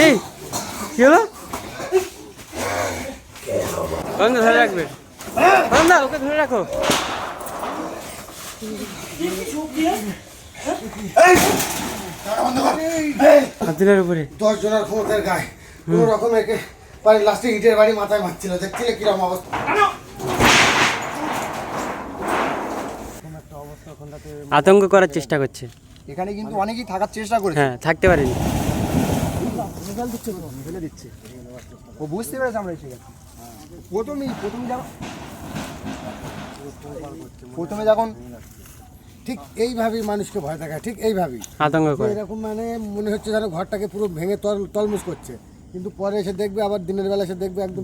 এই কি হলো? ধরে রাখবে, ওকে ধরে রাখো। হাতিলের উপরে 10 জনের ক্ষমতার গায়ে কোনো রকম একে পারে লাস্টে ইটের বাড়ি মাথায় মারছিল, দেখছিলে কিরকম অবস্থা। আতঙ্ক করার চেষ্টা করছে এখানে কিন্তু অনেকেই থাকার চেষ্টা করেছে। হ্যাঁ, থাকতে পারেনি। ফেলে দিচ্ছে, ও বুঝতে পেরেছে আমরা এসে গেছি। প্রথমে যখন ঠিক এইভাবেই মানুষকে ভয় দেখায়, ঠিক এইভাবেই আতঙ্ক করে, এরকম মানে মনে হচ্ছে যেন ঘরটাকে পুরো ভেঙে তলমুস করছে, কিন্তু পরে এসে দেখবে আবার দিনের বেলা এসে দেখবে একদম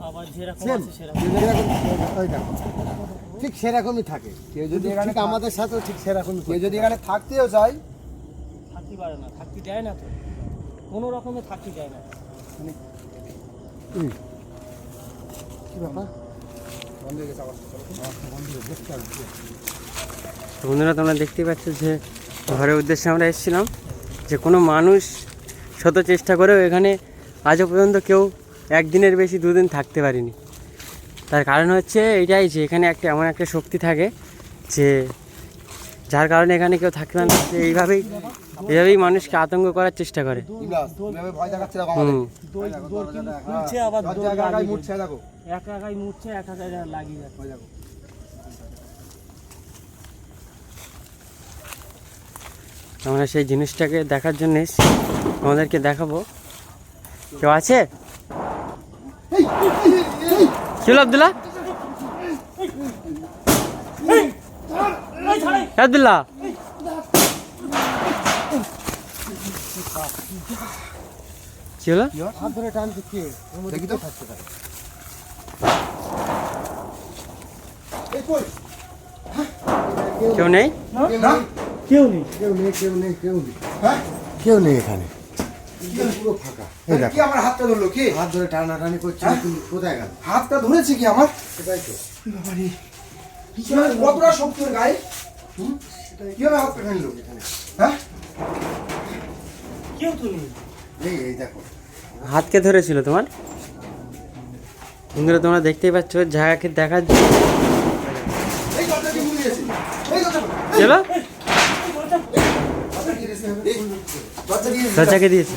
ঠিক সেরকমই থাকে। কেউ যদি এখানে আমাদের সাথেও ঠিক সেরকমই, কেউ যদি এখানে থাকতেও চায় থাকতে পারে না, থাকতে দেয় না, তো কোনো রকমে থাকতে দেয় না। কি ব্যাপার? বন্ধুরা, তোমরা দেখতেই পাচ্ছ যে ঘরের উদ্দেশ্যে আমরা এসেছিলাম, যে কোনো মানুষ শত চেষ্টা করেও এখানে আজও পর্যন্ত কেউ একদিনের বেশি 2 দিন থাকতে পারেনি। তার কারণ হচ্ছে এটাই যে এখানে এমন একটা শক্তি থাকে যে যার কারণে এখানে কেউ থাকতে পারে না। এইভাবেই মানুষকে আতঙ্ক করার চেষ্টা করে। আমরা সেই জিনিসটাকে দেখার জন্য আমাদেরকে দেখাবো। কেউ আছে? ছিল আব্দুল্লাহ, আব্দুল্লাহ ছিল। কেউ নেই, কেউ নেই, কেউ নেই, কেউ নেই, কেউ নেই, কেউ নেই এখানে, পুরো ফাঁকা। কি আমার হাতটা ধরলো? কি হাত ধরে টানাটানি করছে? কোথায় গেল? হাতটা ধরেছে কি আমার? সেটাই তো কতটা শক্ত গায়ে, কিভাবে হাতটা টানলো এখানে? হ্যাঁ, কেউ তো নেই। এই দেখো হাতকে ধরেছিল তোমার। বন্ধুরা, তোমরা দেখতেই পাচ্ছ জায়গাকে দেখার জন্য দরজাকে দিয়েছে।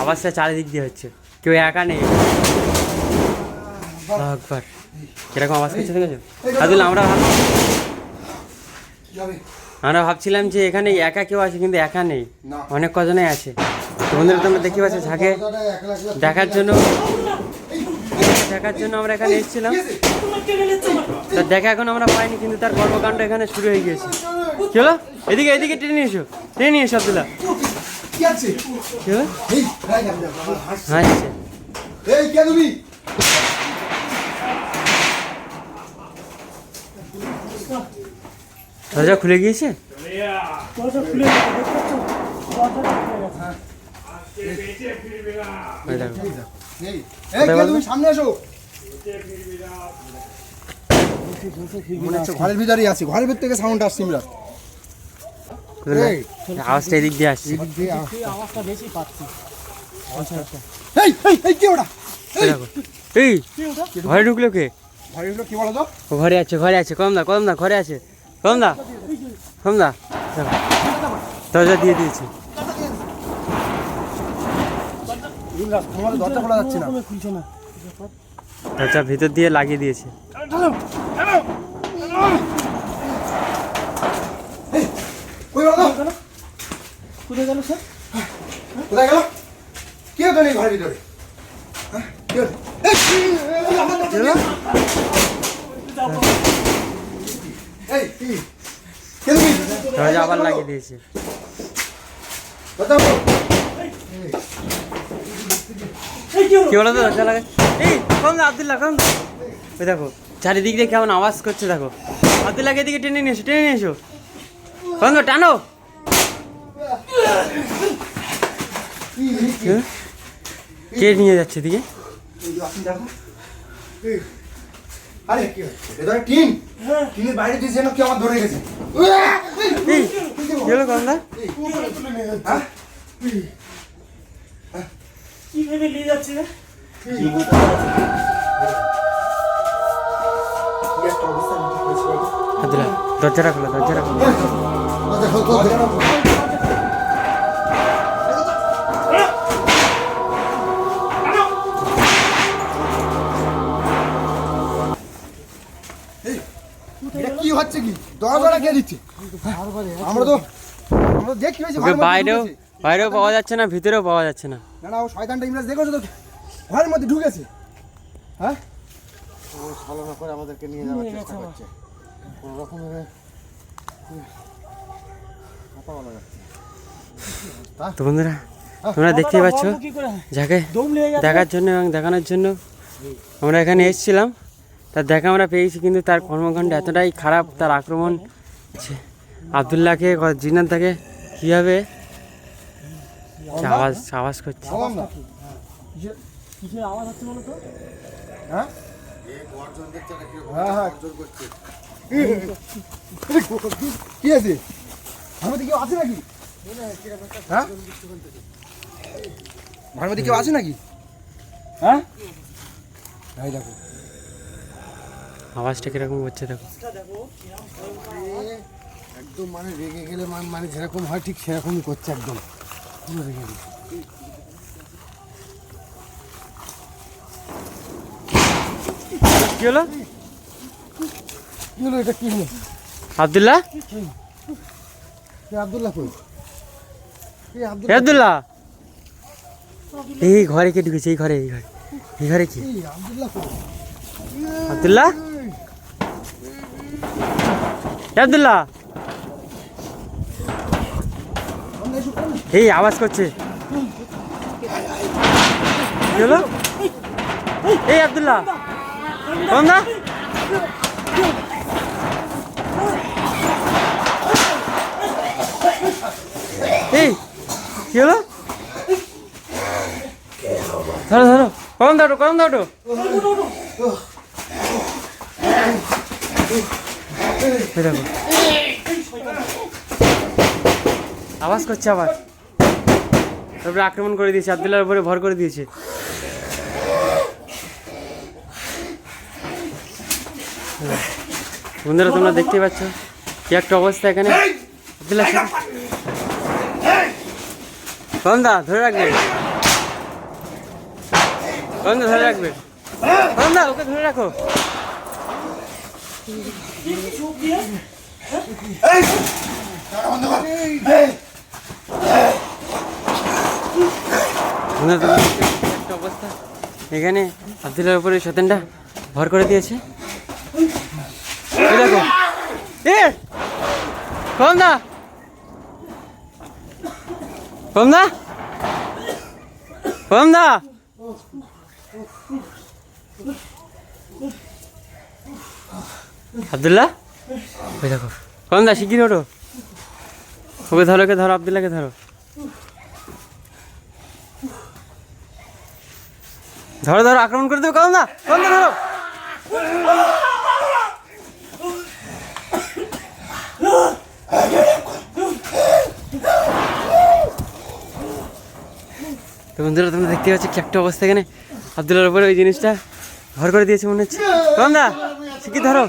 আওয়াজটা চারিদিক দিয়ে হচ্ছে, কেউ একা নেই। একবার কিরকম আওয়াজ করছে দেখেছো? আদুল, আমরা ভাবছিলাম যে এখানে একা কেউ আছে, কিন্তু একা নেই, অনেক কজনই আছে। বন্ধুরা, তোমরা দেখতে পাচ্ছ ঝাঁকে দেখার জন্য আমরা এখানে এসেছিলাম। তার দেখা এখন আমরা পাইনি, কিন্তু তার কর্মকাণ্ড এখানে শুরু হয়ে গিয়েছে। চলো এদিকে, এদিকে টেনে এসো, টেনে এসো আব্দুল্লাহ। দরজা খুলে গিয়েছে। সামনে এসো, ঘরের ভিতরেই আছি, ঘরের ভিতর থেকে সাউন্ড আসছে। আওয়াজটা এদিক দিয়ে আসছে, আওয়াজটা বেশি পাচ্ছি। এই ঘরে ঢুকলো কে? ঘরে ঢুকলো কি বলো তো? ঘরে আছে, ঘরে আছে। কম দা ঘরে আছে। কম দা দরজা দিয়ে দিয়েছে। দরজা খোলা যাচ্ছে না, দরজা ভিতর দিয়ে লাগিয়ে দিয়েছে। কোথায় গেল স্যার? কোথায় গেল? কেউ তো নেই ঘরের ভিতরে। দরজা আবার লাগিয়ে দিয়েছে। কি বলো তো দরজা লাগে? এই কম দা আব্দুল্লাহ, কম। ওই দেখো চারিদিক দিয়ে কেমন আওয়াজ করছে, দেখো। আব্দুল্লাহকে এদিকে টেনে নিয়ে এসো, কম দা টানো। কে নিয়ে যাচ্ছে দিকে? আরে কি টিন, টিনের বাইরে দিয়ে যেন কি আমার ধরে গেছে। হলো কমলা? হ্যাঁ? কি ভেবে নিয়ে যাচ্ছে রে? কি একটা অবস্থা নাকি হয়েছে বাবা? আব্দুল্লাহ দরজাটা খোলো, দরজাটা খোলো। দেখো তো, এটা কি হচ্ছে কি? দরজাটা কে দিচ্ছে? আমরা তো দেখি হয়েছে ওকে বাইরেও বাইরেও পাওয়া যাচ্ছে না, ভিতরেও পাওয়া যাচ্ছে না। না না, ও শয়তানটা ইংরেজ দেখেছো তো ঘরের মধ্যে ঢুকেছে। হ্যাঁ, ও সালানা করে আমাদেরকে নিয়ে যাওয়ার চেষ্টা করছে। কোনো রকমের কথা বলা যাচ্ছে না। তো বন্ধুরা তোমরা দেখতেই পাচ্ছ, বলবো কি করে? যাকে দম লেগে গেছে। দেখার জন্য এবং দেখানোর জন্য আমরা এখানে এসেছিলাম, তার দেখা আমরা পেয়েছি, কিন্তু তার কর্মকাণ্ড এতটাই খারাপ, তার আক্রমণ যে আবদুল্লাহকে জিনাত তাকে কীভাবে আওয়াজ আওয়াজ করছে। বললাম না। কিসের আওয়াজ হচ্ছে বলো তো? হ্যাঁ হ্যাঁ হ্যাঁ, কি আছে? ঘরের মধ্যে কেউ আছে নাকি? হ্যাঁ, ঘরের মধ্যে কেউ আছে নাকি? হ্যাঁ, এই দেখো আওয়াজটা কিরকম হচ্ছে দেখো। একদম মানে রেগে গেলে মানে যেরকম হয় ঠিক সেরকমই করছে একদম। পুরো রেগে গেলে। কি হলো কি হলো এটা? কি হলো? আবদুল্লাহ? আব্দুল্লাহ কই? এ আবদুল্লাহ, এই ঘরে কে ঢুকেছে? এই ঘরে, এই ঘরে, এই ঘরে কি? আব্দুল্লাহ কই? আবদুল্লাহ, এ আবদুল্লাহ, এই আওয়াজ করছে। কি হলো? এই আবদুল্লাহ, কমলা, এই কি হলো? ধরো ধরো, কম দাও, কম দাও। দেখো আওয়াজ করছে আবার, তারপরে আক্রমণ করে দিয়েছে, আবদুল্লাহর উপরে ভর করে দিয়েছে। বন্ধুরা তোমরা দেখতেই পাচ্ছ কি একটা অবস্থা এখানে। আবদুল্লাহ কন্দা ধরে রাখবে, কন্দা ধরে রাখবে, কন্দা ওকে ধরে রাখো। একটা অবস্থা এখানে, আবদুল্লাহর উপরে শয়তানটা ভর করে দিয়েছে। এই দেখো, এ কন্দা, কন্দা, কন্দা, আবদুল্লাহ, ওই দেখো কন্দা, শিগগির ওঠো, ওকে ধরো, ওকে ধরো, আবদুল্লাহকে ধরো, ধরো ধরো, আক্রমণ করে দেবো, কন্দা, কন্দা ধরো। তো বন্ধুরা তোমরা দেখতে পাচ্ছ কি একটা অবস্থা এখানে, আবদুল্লাহর উপরে ওই জিনিসটা ভর করে দিয়েছে মনে হচ্ছে। কন্দা শিগগির ধরো।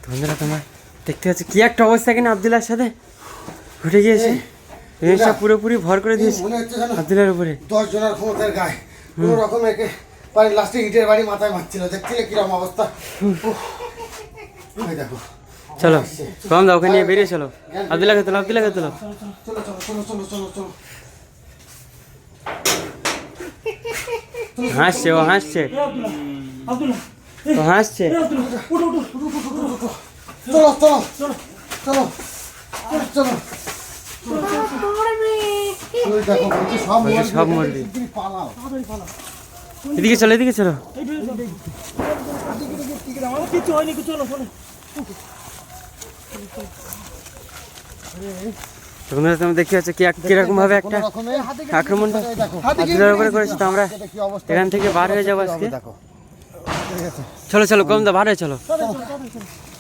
বন্ধুরা তোমরা দেখতে পাচ্ছ কি একটা অবস্থা এখানে আবদুল্লাহর সাথে ঘটে গিয়েছে, জিনিসটা পুরোপুরি ভর করে দিয়েছে মনে হচ্ছে যেন আবদুল্লাহর উপরে। 10 জনের ক্ষমতার গায়ে কোনো রকম একে পারে লাস্টে ইটের বাড়ি মাথায় মারছিল। দেখছিলে কিরকম অবস্থা? এই দেখো, চলো কম দাও, ওখানে নিয়ে বেরিয়ে চলো, আবদুল্লাহকে তোলো, আবদুল্লাহকে তোলো। চলো চলো চলো চলো চলো চলো। হাসছে, ও হাসছে, আব্দুল্লাহ, ও হাসছে। উঠো উঠো। চলো চলো চলো চলো। ওই দেখো, বলছি সব বলছে সব মরবি। তুমি পালাও। এদিকে চলো, এদিকে চলো। আমার কিছু হয়নি, কিছু হলো, শোনো। তোমরা দেখতে পাচ্ছ কিরকম ভাবে একটা আক্রমণটা হাতিটার উপরে করেছে। তো আমরা এখান থেকে বার হয়ে যাবো আজকে। দেখো চলো চলো কম দা বার হয়ে চলো। চলো, চলো, চলো, চলো।